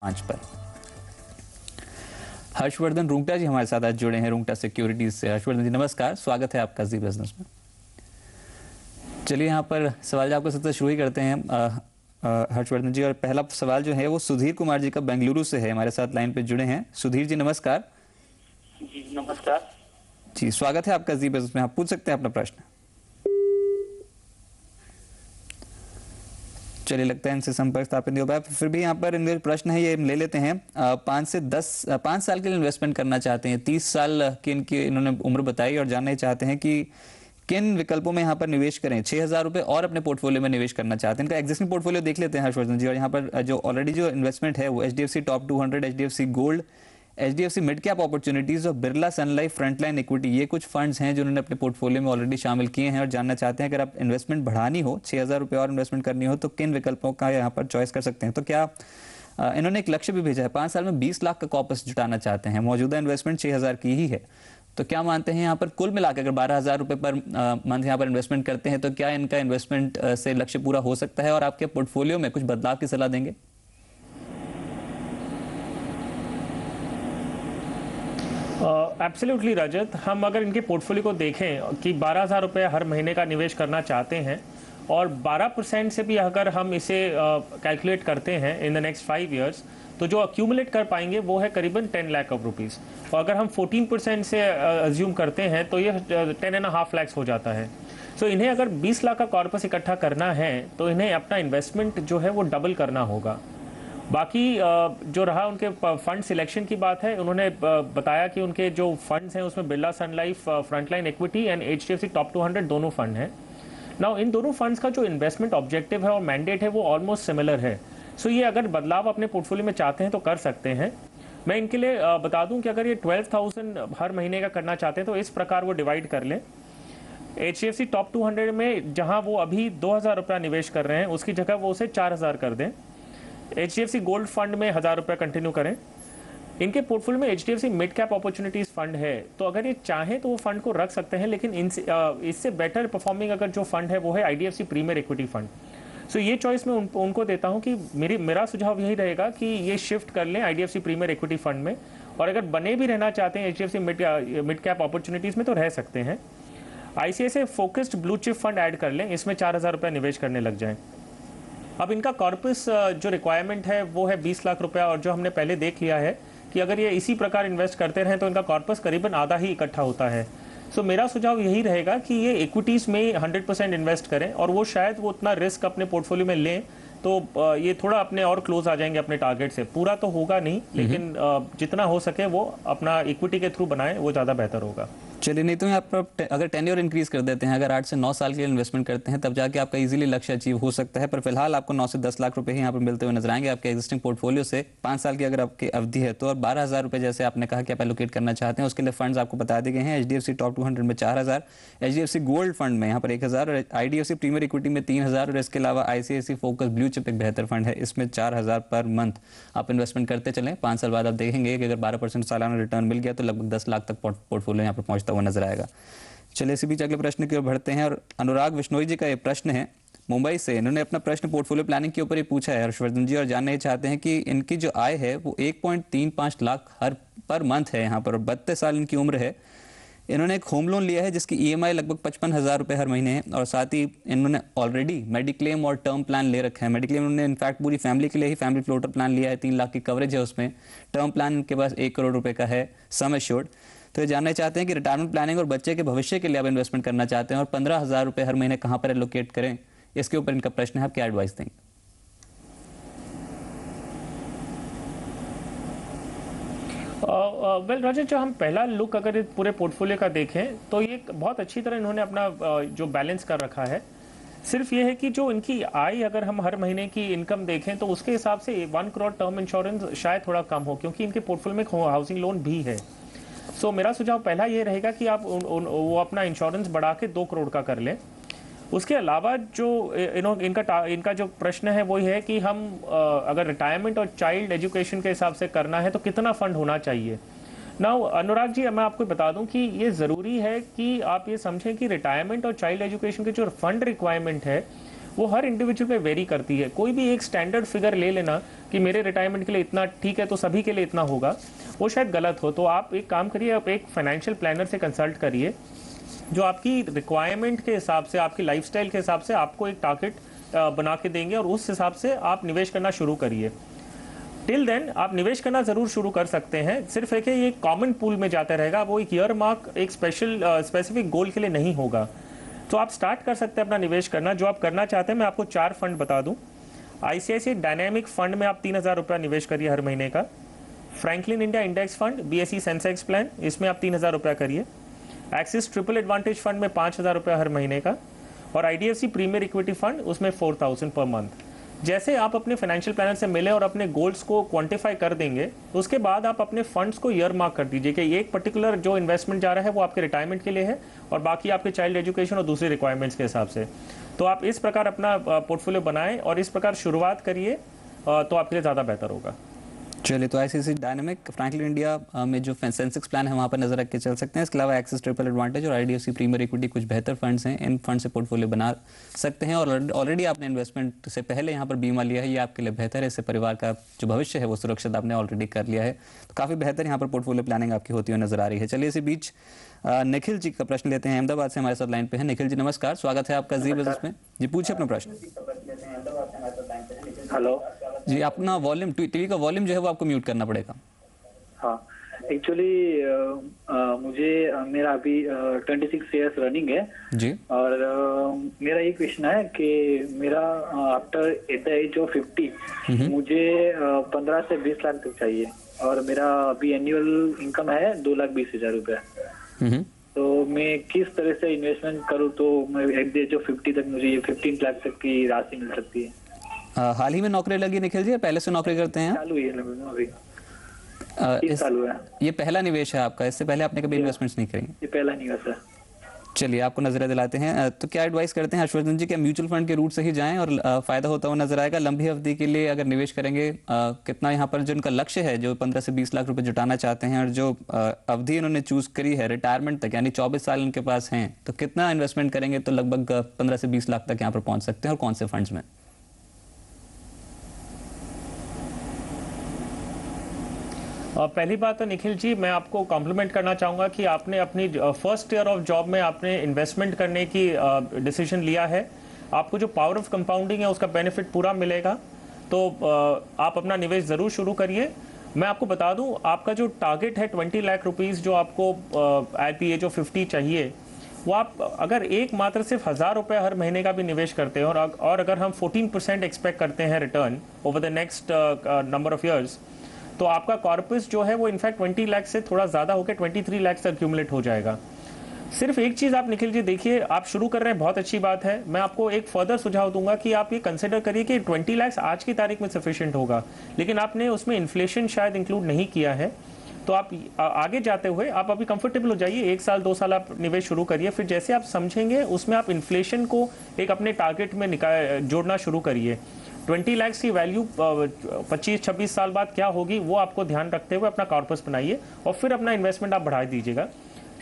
5 पर। हर्षवर्धन रुंगटा जी हमारे साथ आज जुड़े हैं रुंगटा सिक्योरिटीज से। हर्षवर्धन जी नमस्कार, स्वागत है आपका जी बिजनेस में। चलिए यहाँ पर सवाल आपको सबसे शुरू ही करते हैं हर्षवर्धन जी, और पहला सवाल जो है वो सुधीर कुमार जी का बेंगलुरु से है, हमारे साथ लाइन पे जुड़े हैं। सुधीर जी नमस्कार। जी नमस्कार जी, स्वागत है आपका जी बिजनेस में, आप पूछ सकते हैं अपना प्रश्न। चलिए लगता है इनसे संपर्क स्थापित नहीं हो पाया, फिर भी यहाँ पर इनके प्रश्न है ये ले लेते हैं। 5 साल के लिए इन्वेस्टमेंट करना चाहते हैं, 30 साल की इनकी इन्होंने उम्र बताई और जानना चाहते हैं कि किन विकल्पों में यहाँ पर निवेश करें। 6,000 रुपए और अपने पोर्टफोलियो में निवेश करना चाहते हैं। इनका एग्जिस्टिंग पोर्टफोलियो देख लेते हैं हर्षवर्धन जी, और यहाँ पर जो ऑलरेडी जो इन्वेस्टमेंट है वो HDFC top 200, HDFC gold, HDFC mid cap opportunities और Birla sun life frontline equity, ये कुछ फंड्स हैं जो उन्होंने अपने पोर्टफोलियो में ऑलरेडी शामिल किए हैं और जानना चाहते हैं अगर आप इन्वेस्टमेंट बढ़ानी हो, 6,000 रुपये और इन्वेस्टमेंट करनी हो तो किन विकल्पों का यहाँ पर चॉइस कर सकते हैं। तो क्या इन्होंने एक लक्ष्य भी भेजा है, 5 साल में 20 लाख का कॉर्पस जुटाना चाहते हैं, मौजूदा इन्वेस्टमेंट 6,000 की ही है। तो क्या मानते हैं यहाँ पर कुल मिलाकर अगर 12,000 रुपये पर मंथ यहाँ पर इन्वेस्टमेंट करते हैं तो क्या इनका इन्वेस्टमेंट से लक्ष्य पूरा हो सकता है, और आपके पोर्टफोलियो में कुछ बदलाव की सलाह देंगे? एब्सोल्युटली रजत, हम अगर इनके पोर्टफोलियो को देखें कि 12,000 रुपये हर महीने का निवेश करना चाहते हैं और 12% से भी अगर हम इसे कैलकुलेट करते हैं इन द नेक्स्ट 5 ईयर्स, तो जो अक्यूमुलेट कर पाएंगे वो है करीबन 10 लाख ऑफ रुपीज़। और अगर हम 14% से अज्यूम करते हैं तो ये 10.5 लाख हो जाता है। सो इन्हें अगर 20 लाख का कॉर्पस इकट्ठा करना है तो इन्हें अपना इन्वेस्टमेंट जो है वो डबल करना होगा। बाकी जो रहा उनके फंड सिलेक्शन की बात है, उन्होंने बताया कि उनके जो फंड्स हैं उसमें Birla sun life frontline equity and HDFC top 200 दोनों फंड हैं। नाउ इन दोनों फंड्स का जो इन्वेस्टमेंट ऑब्जेक्टिव है और मैंडेट है वो ऑलमोस्ट सिमिलर है। सो ये अगर बदलाव अपने पोर्टफोलियो में चाहते हैं तो कर सकते हैं। मैं इनके लिए बता दूं कि अगर ये 12,000 हर महीने का करना चाहते हैं तो इस प्रकार वो डिवाइड कर लें। HDFC टॉप 200 में जहां वो अभी 2,000 रुपया निवेश कर रहे हैं उसकी जगह वो उसे 4,000 कर दें। HDFC गोल्ड फंड में 1,000 रुपया कंटिन्यू करें। इनके पोर्टफोलियो में HDFC mid cap opportunities fund है, तो अगर ये चाहें तो वो फंड को रख सकते हैं, लेकिन इससे बेटर परफॉर्मिंग अगर जो फंड है वो है IDFC प्रीमियर इक्विटी फंड। सो ये चॉइस मैं उनको देता हूं कि मेरा सुझाव यही रहेगा कि ये शिफ्ट कर लें IDFC प्रीमियर इक्विटी फंड में, और अगर बने भी रहना चाहते हैं HDFC मिड कैप अपॉर्चुनिटीज में तो रह सकते हैं। ICICI focused blue chip fund add कर लें, इसमें 4,000 रुपया निवेश करने लग जाएं। अब इनका कॉर्पस जो रिक्वायरमेंट है वो है 20 लाख रुपया, और जो हमने पहले देख लिया है कि अगर ये इसी प्रकार इन्वेस्ट करते रहें तो इनका कॉर्पस करीबन आधा ही इकट्ठा होता है। सो मेरा सुझाव यही रहेगा कि ये इक्विटीज़ में 100% इन्वेस्ट करें, और वो शायद वो उतना रिस्क अपने पोर्टफोलियो में लें तो ये थोड़ा अपने और क्लोज आ जाएंगे अपने टारगेट से। पूरा तो होगा नहीं, लेकिन जितना हो सके वो अपना इक्विटी के थ्रू बनाएं, वो ज़्यादा बेहतर होगा। चलिए, नहीं तो आप अगर टेन्योर इंक्रीज कर देते हैं, अगर 8 से 9 साल के लिए इन्वेस्टमेंट करते हैं तब जाके आपका इजीली लक्ष्य अचीव हो सकता है। पर फिलहाल आपको 9 से 10 लाख रुपए ही यहाँ पर मिलते हुए नजर आएंगे आपके एग्जिस्टिंग पोर्टफोलियो से। 5 साल की अगर आपकी अवधि है तो, और 12,000 रुपए जैसे आपने कहा कि आप एलोकेट करना चाहते हैं, उसके लिए फंड्स आपको बता दिए गए हैं। HDFC टॉप 200 में 4,000, HDFC गोल्ड फंड में यहाँ पर 1,000, और IDFC प्रीमियर इक्विटी में 3,000, और इसके अलावा ICICI फोकस ब्लू चिप एक बेहतर फंड है, इसमें 4,000 पर मंथ आप इन्वेस्टमेंट करते चलें। 5 साल बाद आप देखेंगे कि अगर 12% सालाना रिटर्न मिल गया तो लगभग 10 लाख तक पोर्टफोलियो यहाँ पर पहुंचता हुआ नजर आएगा। चलिए इसी बीच अगले प्रश्न की ओर बढ़ते हैं, और अनुराग विश्नोई जी का ये प्रश्न है मुंबई से। इन्होंने अपना प्रश्न पोर्टफोलियो प्लानिंग के ऊपर ही पूछा है हर्षवर्धन जी, और जानना चाहते हैं कि इनकी जो आय है वो 1.35 लाख हर पर मंथ है यहाँ पर, और 32 साल इनकी उम्र है। इन्होंने एक होम लोन लिया है जिसकी EMI लगभग 55,000 रुपये हर महीने है, और साथ ही इन्होंने ऑलरेडी मेडिक्लेम और टर्म प्लान ले रखा है। मेडिक्लेम उन्होंने इनफैक्ट पूरी फैमिली के लिए ही फैमिली फ्लोटर प्लान लिया है, 3 लाख की कवरेज है उसमें। टर्म प्लान इनके पास 1 करोड़ रुपए का है, सम एश्योर्ड। तो ये जानना चाहते हैं कि रिटायरमेंट प्लानिंग और बच्चे के भविष्य के लिए आप इन्वेस्टमेंट करना चाहते हैं और 15,000 रुपये हर महीने कहाँ पर एलोकेट करें, इसके ऊपर इनका प्रश्न है। आप क्या एडवाइस देंगे? वेल रजत, जो हम पहला लुक अगर पूरे पोर्टफोलियो का देखें तो ये बहुत अच्छी तरह इन्होंने अपना जो बैलेंस कर रखा है। सिर्फ ये है कि जो इनकी आय अगर हम हर महीने की इनकम देखें तो उसके हिसाब से 1 करोड़ टर्म इंश्योरेंस शायद थोड़ा कम हो, क्योंकि इनके पोर्टफोलियो में हाउसिंग लोन भी है। सो मेरा सुझाव पहला ये रहेगा कि आप वो अपना इंश्योरेंस बढ़ा के 2 करोड़ का कर लें। उसके अलावा जो इनका जो प्रश्न है वो है कि हम अगर रिटायरमेंट और चाइल्ड एजुकेशन के हिसाब से करना है तो कितना फंड होना चाहिए। नाउ अनुराग जी, मैं आपको बता दूं कि ये ज़रूरी है कि आप ये समझें कि रिटायरमेंट और चाइल्ड एजुकेशन के जो फंड रिक्वायरमेंट है वो हर इंडिविजुअल पे वेरी करती है। कोई भी एक स्टैंडर्ड फिगर ले लेना कि मेरे रिटायरमेंट के लिए इतना ठीक है तो सभी के लिए इतना होगा, वो शायद गलत हो। तो आप एक काम करिए, आप एक फाइनेंशियल प्लानर से कंसल्ट करिए जो आपकी रिक्वायरमेंट के हिसाब से, आपकी लाइफस्टाइल के हिसाब से आपको एक टारगेट बना के देंगे और उस हिसाब से आप निवेश करना शुरू करिए। टिल देन आप निवेश करना जरूर शुरू कर सकते हैं, सिर्फ एक ये कॉमन पूल में जाता रहेगा, वो एक ईयर मार्क एक स्पेसिफिक गोल के लिए नहीं होगा। तो आप स्टार्ट कर सकते हैं अपना निवेश करना, जो आप करना चाहते हैं। मैं आपको 4 फंड बता दूं। ICICI डायनेमिक फंड में आप 3000 रुपया निवेश करिए हर महीने का। Franklin India index fund BSE Sensex plan, इसमें आप 3000 रुपया करिए। एक्सिस ट्रिपल एडवांटेज फंड में 5000 रुपया हर महीने का, और IDFC प्रीमियर इक्विटी फंड उसमें 4000 पर मंथ। जैसे आप अपने फाइनेंशियल प्लानर से मिले और अपने गोल्स को क्वांटिफाई कर देंगे, उसके बाद आप अपने फंड्स को ईयर मार्क कर दीजिए कि एक पर्टिकुलर जो इन्वेस्टमेंट जा रहा है वो आपके रिटायरमेंट के लिए है और बाकी आपके चाइल्ड एजुकेशन और दूसरी रिक्वायरमेंट्स के हिसाब से। तो आप इस प्रकार अपना पोर्टफोलियो बनाएं और इस प्रकार शुरुआत करिए, तो आपके लिए ज़्यादा बेहतर होगा। चलिए, तो ICICI डायनेमिक, फ्रैंकलिन इंडिया में जो सेंसेक्स प्लान है वहाँ पर नजर रख के चल सकते हैं। इसके अलावा एक्सिस ट्रिपल एडवांटेज और IDFC प्रीमियर इक्विटी कुछ बेहतर फंड्स हैं, इन फंड से पोर्टफोलियो बना सकते हैं। और ऑलरेडी आपने इन्वेस्टमेंट से पहले यहाँ पर बीमा लिया है, ये आपके लिए बेहतर है। इससे परिवार का जो भविष्य है वो सुरक्षित आपने ऑलरेडी कर लिया है, तो काफ़ी बेहतर यहाँ पर पोर्टफोलियो प्लानिंग आपकी होती हुई नजर आ रही है। चलिए, इसी बीच निखिल जी का प्रश्न लेते हैं, अहमदाबाद से हमारे साथ लाइन पे हैं। निखिल जी नमस्कार, स्वागत है आपका जी बिजनेस में। जी पूछिए अपना प्रश्न। हेलो जी, अपना वॉल्यूम, टीवी का वॉल्यूम जो है वो आपको म्यूट करना पड़ेगा। हाँ, एक्चुअली मुझे मेरा अभी 26 ईयर्स रनिंग है जी। और मेरा ये क्वेश्चन है कि मेरा after at the age of 50 मुझे 15 से 20 लाख तक चाहिए और मेरा अभी एनुअल इनकम है 2,20,000 रुपया। तो मैं किस तरह से इन्वेस्टमेंट करूँ तो मैं एट द एज ऑफ 50 तक मुझे ये 15 लाख तक की राशि मिल सकती है? हाल ही में नौकरी लगी निखिल जी, पहले से नौकरी करते हैं? चालू है अभी, 30 साल हुआ है। ये पहला निवेश है आपका, इससे पहले आपने कभी इन्वेस्टमेंट्स नहीं करी? ये पहला निवेश है। चलिए, आपको नजर दिलाते हैं। तो क्या एडवाइस करते हैं हर्षवर्धन जी, कि म्यूचुअल फंड के रूट से ही जाएं और फायदा होता हुआ नजर आएगा? लंबी अवधि के लिए अगर निवेश करेंगे, कितना यहाँ पर जो उनका लक्ष्य है, जो 15 से 20 लाख रुपए जुटाना चाहते हैं और जो अवधि इन्होंने चूज करी है रिटायरमेंट तक, यानी 24 साल उनके पास हैं, तो कितना इन्वेस्टमेंट करेंगे तो लगभग 15 से 20 लाख तक यहाँ पर पहुंच सकते हैं और कौन से फंड्स में? पहली बात तो निखिल जी, मैं आपको कॉम्प्लीमेंट करना चाहूँगा कि आपने अपनी फर्स्ट ईयर ऑफ जॉब में आपने इन्वेस्टमेंट करने की डिसीजन लिया है। आपको जो पावर ऑफ कंपाउंडिंग है उसका बेनिफिट पूरा मिलेगा, तो आप अपना निवेश ज़रूर शुरू करिए। मैं आपको बता दूं, आपका जो टारगेट है 20 लाख रुपीज़ जो आपको एट द एज ऑफ 50 चाहिए, वो आप अगर एक मात्र सिर्फ 1000 रुपये हर महीने का भी निवेश करते हैं और अगर हम 14% एक्सपेक्ट करते हैं return over the next number of years, तो आपका कॉर्पस जो है वो इनफैक्ट 20 लाख से थोड़ा ज़्यादा होकर 23 लाख तक एक्यूमुलेट हो जाएगा। सिर्फ एक चीज़ आप निखिल जी देखिए, आप शुरू कर रहे हैं, बहुत अच्छी बात है। मैं आपको एक फर्दर सुझाव दूंगा कि आप ये कंसिडर करिए कि 20 लाख आज की तारीख में सफिशिएंट होगा, लेकिन आपने उसमें इन्फ्लेशन शायद इंक्लूड नहीं किया है। तो आप आगे जाते हुए आप अभी कंफर्टेबल हो जाइए, 1 साल 2 साल आप निवेश शुरू करिए, फिर जैसे आप समझेंगे उसमें आप इन्फ्लेशन को एक अपने टारगेट में जोड़ना शुरू करिए। 20 लाख की वैल्यू 25-26 साल बाद क्या होगी वो आपको ध्यान रखते हुए अपना कॉर्पस बनाइए और फिर अपना इन्वेस्टमेंट आप बढ़ा दीजिएगा।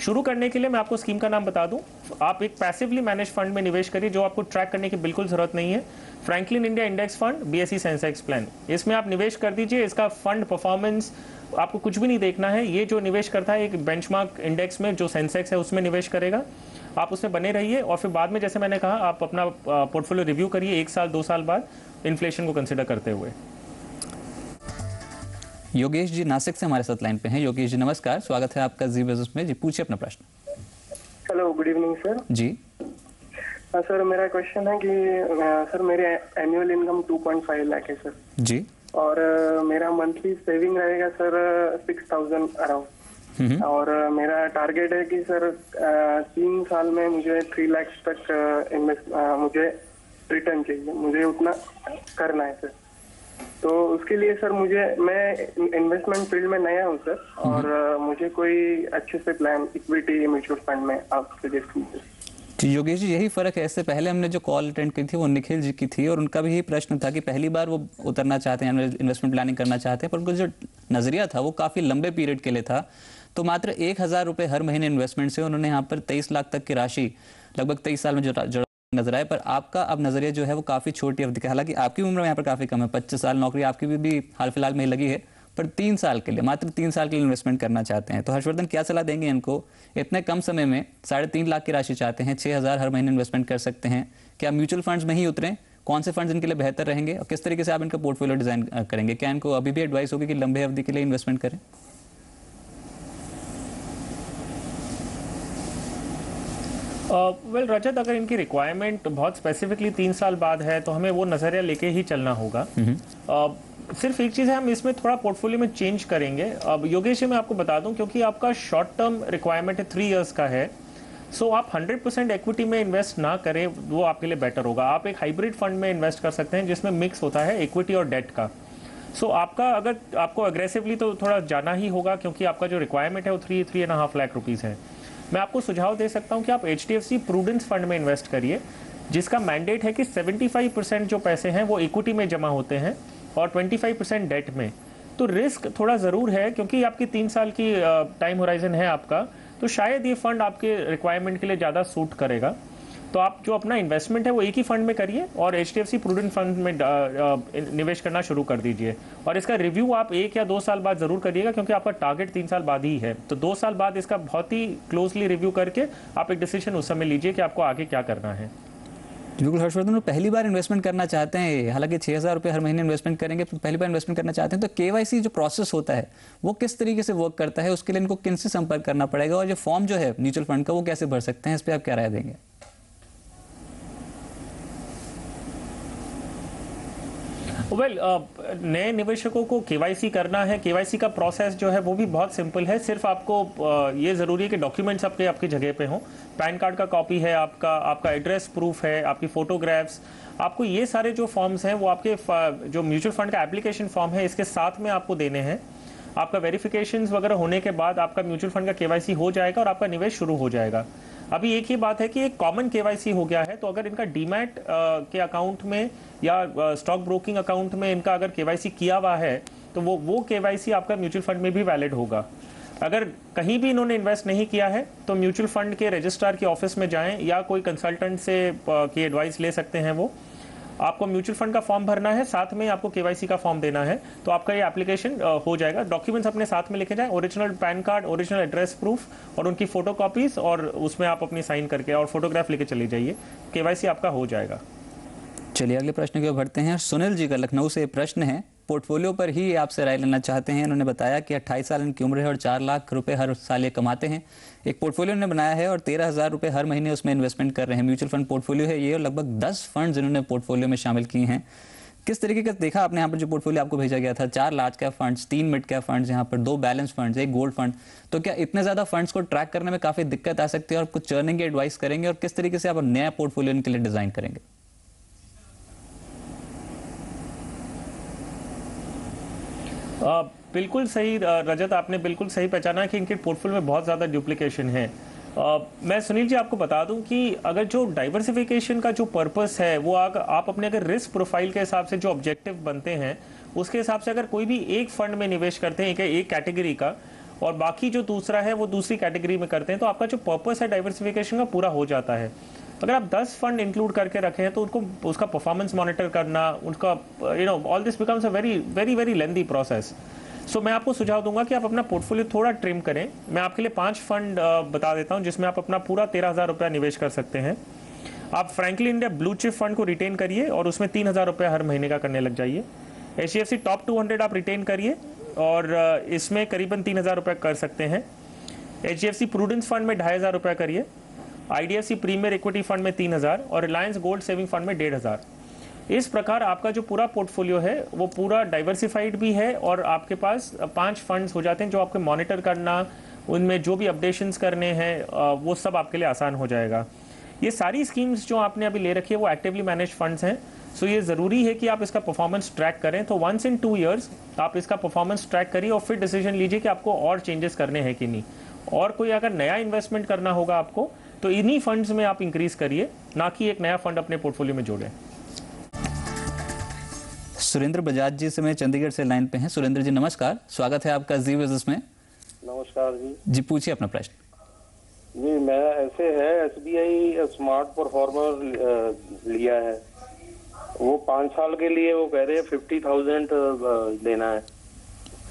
शुरू करने के लिए मैं आपको स्कीम का नाम बता दूं, आप एक पैसिवली मैनेज फंड में निवेश करिए जो आपको ट्रैक करने की बिल्कुल जरूरत नहीं है। Franklin India index fund BSE Sensex plan, इसमें आप निवेश कर दीजिए। इसका फंड परफॉर्मेंस आपको कुछ भी नहीं देखना है, ये जो निवेश करता है एक बेंचमार्क इंडेक्स में जो सेंसेक्स है उसमें निवेश करेगा। आप उसमें बने रहिए और फिर बाद में जैसे मैंने कहा आप अपना पोर्टफोलियो रिव्यू करिए 1 साल 2 साल बाद इन्फ्लेशन को कंसिडर करते हुए। योगेश जी नासिक से हमारे साथ लाइन पे हैं। योगेश जी नमस्कार, स्वागत है आपका जी बिजनेस में। जी पूछिए अपना प्रश्न। Hello, good evening sir. जी सर, मेरा क्वेश्चन है कि सर मेरे एनुअल इनकम 2.5 लाख है सर जी, और मेरा मंथली सेविंग रहेगा सर 6000 अराउंड, और मेरा टारगेट है कि सर 3 साल में मुझे 3 लाख तक मुझे रिटर्न चाहिए, मुझे उतना करना है सर। तो उसके लिए सर मैं इन्वेस्टमेंट फील्ड में नया हूँ सर, और मुझे कोई अच्छे से प्लान इक्विटी म्यूचुअल फंड में आप सजेस्ट कीजिए। जी योगेश जी, यही फर्क है। इससे पहले हमने जो कॉल अटेंड की थी वो निखिल जी की थी और उनका भी यही प्रश्न था कि पहली बार वो उतरना चाहते हैं, इन्वेस्टमेंट प्लानिंग करना चाहते हैं, पर उनका जो नजरिया था वो काफी लंबे पीरियड के लिए था। तो मात्र 1000 रुपये हर महीने इन्वेस्टमेंट से उन्होंने यहाँ पर 23 लाख तक की राशि लगभग 23 साल में नजर आए, पर आपका अब नजरिया जो है वो काफी छोटी अवधि का, हालांकि आपकी उम्र यहाँ पर काफी कम है, 25 साल नौकरी आपकी भी हाल फिलहाल में ही लगी है, पर 3 साल के लिए, मात्र 3 साल के लिए इन्वेस्टमेंट करना चाहते हैं, तो हर्षवर्धन क्या सलाह देंगे इनको? इतने कम समय में 3.5 लाख की राशि चाहते हैं, 6,000 हर महीने इन्वेस्टमेंट कर सकते हैं, क्या म्यूचुअल फंड्स में ही उतरें? कौन से फंड्स इनके लिए बेहतर रहेंगे और किस तरीके से आप इनका पोर्टफोलियो डिजाइन करेंगे? क्या इनको अभी भी एडवाइस होगी कि लंबे अवधि के लिए इन्वेस्टमेंट करें? वेल रजत, अगर इनकी रिक्वायरमेंट बहुत स्पेसिफिकली 3 साल बाद है तो हमें वो नजरिया लेके ही चलना होगा। सिर्फ एक चीज़ है, हम इसमें थोड़ा पोर्टफोलियो में चेंज करेंगे। अब योगेश जी, मैं आपको बता दूं, क्योंकि आपका शॉर्ट टर्म रिक्वायरमेंट है 3 इयर्स का है, सो आप 100% इक्विटी में इन्वेस्ट ना करें, वो आपके लिए बेटर होगा। आप एक हाइब्रिड फंड में इन्वेस्ट कर सकते हैं जिसमें मिक्स होता है इक्विटी और डेट का। सो आपका, अगर आपको अग्रेसिवली तो थोड़ा जाना ही होगा, क्योंकि आपका जो रिक्वायरमेंट है वो 3.5 लाख रुपीज़ है। मैं आपको सुझाव दे सकता हूं कि आप HDFC प्रूडेंस फंड में इन्वेस्ट करिए, जिसका मैंडेट है कि 75% जो पैसे हैं वो इक्विटी में जमा होते हैं और 25% डेट में। तो रिस्क थोड़ा ज़रूर है, क्योंकि आपकी 3 साल की टाइम होराइजन है आपका, तो शायद ये फंड आपके रिक्वायरमेंट के लिए ज़्यादा सूट करेगा। तो आप जो अपना इन्वेस्टमेंट है वो एक ही फंड में करिए और HDFC प्रूडेंट फंड में निवेश करना शुरू कर दीजिए। और इसका रिव्यू आप 1 या 2 साल बाद ज़रूर करिएगा, क्योंकि आपका टारगेट 3 साल बाद ही है। तो 2 साल बाद इसका बहुत ही क्लोजली रिव्यू करके आप एक डिसीजन उस समय लीजिए कि आपको आगे क्या करना है। बिल्कुल हर्षवर्धन, पहली बार इन्वेस्टमेंट करना चाहते हैं, हालांकि 6,000 रुपये हर महीने इन्वेस्टमेंट करेंगे, पहली बार इन्वेस्टमेंट करना चाहते हैं, तो KYC जो प्रोसेस होता है वो किस तरीके से वर्क करता है, उसके लिए इनको किन से संपर्क करना पड़ेगा, और जो फॉर्म जो है म्यूचुअल फंड का वो कैसे भर सकते हैं, इस पर आप क्या राय देंगे? वेल, नए निवेशकों को KYC करना है। KYC का प्रोसेस जो है वो भी बहुत सिंपल है। सिर्फ आपको ये ज़रूरी है कि डॉक्यूमेंट्स आपकी जगह पे हों। पैन कार्ड का कॉपी है, आपका एड्रेस प्रूफ है, आपकी फ़ोटोग्राफ्स, आपको ये सारे जो फॉर्म्स हैं वो आपके जो म्यूचुअल फंड का एप्लीकेशन फॉर्म है इसके साथ में आपको देने हैं। आपका वेरिफिकेशंस वगैरह होने के बाद आपका म्यूचुअल फंड का KYC हो जाएगा और आपका निवेश शुरू हो जाएगा। अभी एक ही बात है कि एक कॉमन KYC हो गया है, तो अगर इनका डीमैट के अकाउंट में या स्टॉक ब्रोकिंग अकाउंट में इनका अगर KYC किया हुआ है तो वो KYC आपका म्यूचुअल फंड में भी वैलिड होगा। अगर कहीं भी इन्होंने इन्वेस्ट नहीं किया है तो म्यूचुअल फंड के रजिस्ट्रार के ऑफिस में जाएं या कोई कंसल्टेंट से की एडवाइस ले सकते हैं। वो आपको म्यूचुअल फंड का फॉर्म भरना है, साथ में आपको KYC का फॉर्म देना है, तो आपका ये एप्लीकेशन हो जाएगा। डॉक्यूमेंट्स अपने साथ में लेके जाएं, original pan card, original address proof और उनकी फोटो कॉपीज, और उसमें आप अपनी साइन करके और फोटोग्राफ लेके चले जाइए, KYC आपका हो जाएगा। चलिए अगले प्रश्न की ओर बढ़ते हैं। सुनील जी का लखनऊ से प्रश्न है, पोर्टफोलियो पर ही आपसे राय लेना चाहते हैं। उन्होंने बताया कि 28 साल इनकी उम्र है और 4 लाख रुपए हर साल ये कमाते हैं। एक पोर्टफोलियो उन्होंने बनाया है और 13,000 रुपये हर महीने उसमें इन्वेस्टमेंट कर रहे हैं। म्यूचुअल फंड पोर्टफोलियो है ये, और लगभग 10 फंड्स इन्होंने पोर्टफोलियो में शामिल किए हैं। किस तरीके का देखा आपने यहाँ पर जो पोर्टफोलियो आपको भेजा गया था? 4 large cap funds, 3 mid cap funds, यहाँ पर 2 बैलेंस फंड्स, 1 गोल्ड फंड। तो क्या इतने ज़्यादा फंड्स को ट्रैक करने में काफ़ी दिक्कत आ सकती है, और कुछ चर्निंग की एडवाइस करेंगे, और किस तरीके से आप नया पोर्टफोलियो इनके लिए डिज़ाइन करेंगे? बिल्कुल सही रजत, आपने बिल्कुल सही पहचाना कि इनके पोर्टफोलियो में बहुत ज़्यादा डुप्लीकेशन है। मैं सुनील जी आपको बता दूं कि अगर जो डाइवर्सिफिकेशन का जो पर्पस है वो आप अपने अगर रिस्क प्रोफाइल के हिसाब से जो ऑब्जेक्टिव बनते हैं उसके हिसाब से अगर कोई भी एक फंड में निवेश करते हैं एक कैटेगरी का, और बाकी जो दूसरा है वो दूसरी कैटेगरी में करते हैं, तो आपका जो पर्पस है डाइवर्सिफिकेशन का पूरा हो जाता है। अगर आप 10 फंड इंक्लूड करके रखें तो उसका परफॉर्मेंस मॉनिटर करना, उसका all this becomes a very very very lengthy process. So मैं आपको सुझाव दूंगा कि आप अपना पोर्टफोलियो थोड़ा ट्रिम करें। मैं आपके लिए 5 फंड बता देता हूं जिसमें आप अपना पूरा 13,000 रुपया निवेश कर सकते हैं। आप Franklin India blue chip fund को रिटेन करिए और उसमें 3,000 रुपया हर महीने का करने लग जाइए। HDFC टॉप 200 आप रिटेन करिए और इसमें करीबन 3,000 रुपया कर सकते हैं। HDFC प्रूडेंस फंड में 2,500 रुपया करिए। IDFC प्रीमियर इक्विटी फंड में 3,000 और रिलायंस गोल्ड सेविंग फंड में 1,500। इस प्रकार आपका जो पूरा पोर्टफोलियो है वो पूरा डाइवर्सिफाइड भी है और आपके पास 5 फंड्स हो जाते हैं जो आपके मॉनिटर करना, उनमें जो भी अपडेशंस करने हैं वो सब आपके लिए आसान हो जाएगा। ये सारी स्कीम्स जो आपने अभी ले रखी है वो एक्टिवली मैनेज फंड्स हैं, सो ये ज़रूरी है कि आप इसका परफॉर्मेंस ट्रैक करें। तो 1 in 2 years आप इसका परफॉर्मेंस ट्रैक करिए और फिर डिसीजन लीजिए कि आपको और चेंजेस करने हैं कि नहीं, और कोई अगर नया इन्वेस्टमेंट करना होगा आपको तो इन्हीं फंड्स में आप इंक्रीज करिए, ना कि एक नया फंड अपने पोर्टफोलियो में जोड़ें। सुरेंद्र बजाज जी से मैं चंडीगढ़ से लाइन पे हैं। सुरेंद्र जी नमस्कार, स्वागत है आपका जी बिजनेस में। नमस्कार जी। जी पूछिए अपना प्रश्न। जी, मैं ऐसे है SBI स्मार्ट परफॉर्मर लिया है, वो 5 साल के लिए वो कह रहे हैं 50,000 देना है।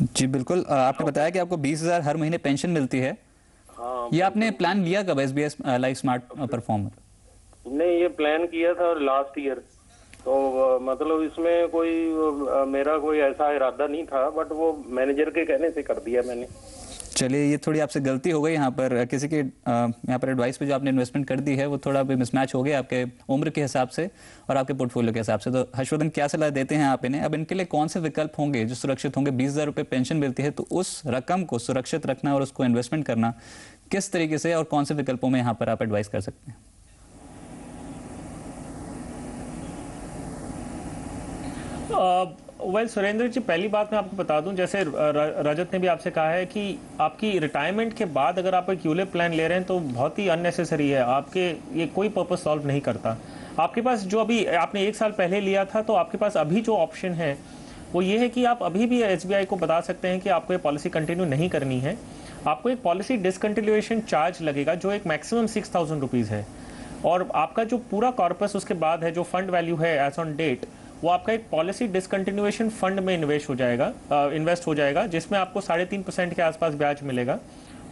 जी बिल्कुल, आपने बताया कि आपको 20,000 हर महीने पेंशन मिलती है। हाँ, ये आपने प्लान लिया कब SBI लाइफ स्मार्ट परफॉर्मर? नहीं, ये प्लान किया था लास्ट ईयर, तो मतलब इसमें कोई मेरा कोई ऐसा इरादा नहीं था, बट वो मैनेजर के कहने से कर दिया मैंने। चलिए, ये थोड़ी आपसे गलती हो गई यहाँ पर। किसी के यहाँ पर एडवाइस पे जो आपने इन्वेस्टमेंट कर दी है वो थोड़ा भी मिसमैच हो गया आपके उम्र के हिसाब से और आपके पोर्टफोलियो के हिसाब से। तो हर्षवर्धन, क्या सलाह देते हैं आप इन्हें? अब इनके लिए कौन से विकल्प होंगे जो सुरक्षित होंगे? 20,000 रुपये पेंशन मिलती है, तो उस रकम को सुरक्षित रखना और उसको इन्वेस्टमेंट करना किस तरीके से, और कौन से विकल्पों में यहाँ पर आप एडवाइस कर सकते हैं? वेल सुरेंद्र जी, पहली बात मैं आपको बता दूं, जैसे रजत ने भी आपसे कहा है कि आपकी रिटायरमेंट के बाद अगर आप एक यूलिप प्लान ले रहे हैं तो बहुत ही अननेसेसरी है, आपके ये कोई पर्पस सॉल्व नहीं करता। आपके पास जो अभी आपने 1 साल पहले लिया था, तो आपके पास अभी जो ऑप्शन है वो ये है कि आप अभी भी SBI को बता सकते हैं कि आपको ये पॉलिसी कंटिन्यू नहीं करनी है। आपको एक पॉलिसी डिसकंटिन्यूएशन चार्ज लगेगा जो एक मैक्सिमम 6,000 रुपीज़ है, और आपका जो पूरा कॉर्पस उसके बाद है, जो फंड वैल्यू है एज ऑन डेट, वो आपका एक पॉलिसी डिसकंटिन्यूएशन फंड में इन्वेस्ट हो जाएगा, जिसमें आपको 3.5% के आसपास ब्याज मिलेगा।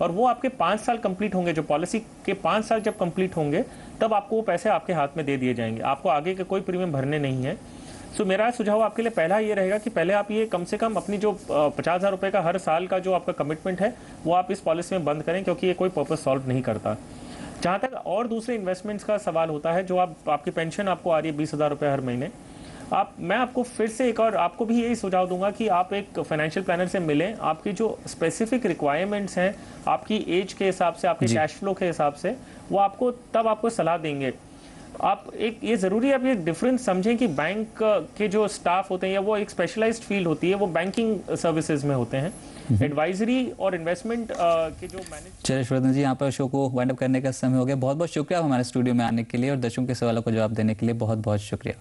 और वो आपके 5 साल कंप्लीट होंगे, जो पॉलिसी के 5 साल जब कंप्लीट होंगे तब आपको वो पैसे आपके हाथ में दे दिए जाएंगे, आपको आगे के कोई प्रीमियम भरने नहीं है। सो मेरा सुझाव आपके लिए पहला ये रहेगा कि पहले आप ये कम से कम अपनी जो 50,000 रुपये का हर साल का जो आपका कमिटमेंट है वो आप इस पॉलिसी में बंद करें, क्योंकि ये कोई पर्पस सॉल्व नहीं करता। जहाँ तक और दूसरे इन्वेस्टमेंट्स का सवाल होता है, जो आपकी पेंशन आपको आ रही है 20,000 रुपये हर महीने, मैं आपको फिर से एक और आपको भी यही सुझाव दूंगा कि आप एक फाइनेंशियल प्लानर से मिलें। आपकी जो स्पेसिफिक रिक्वायरमेंट्स हैं, आपकी एज के हिसाब से, आपके कैश फ्लो के हिसाब से, वो आपको सलाह देंगे। आप एक ये ज़रूरी आप ये डिफरेंस समझें कि बैंक के जो स्टाफ होते हैं या वो एक स्पेशलाइज्ड फील्ड होती है, वो बैंकिंग सर्विसेज में होते हैं। एडवाइजरी और इन्वेस्टमेंट के जो मैनेज। चलिए हर्षवर्धन जी, यहाँ पर शो को वाइंड अप करने का समय हो गया। बहुत बहुत शुक्रिया हमारे स्टूडियो में आने के लिए और दर्शकों के सवालों को जवाब देने के लिए बहुत बहुत शुक्रिया।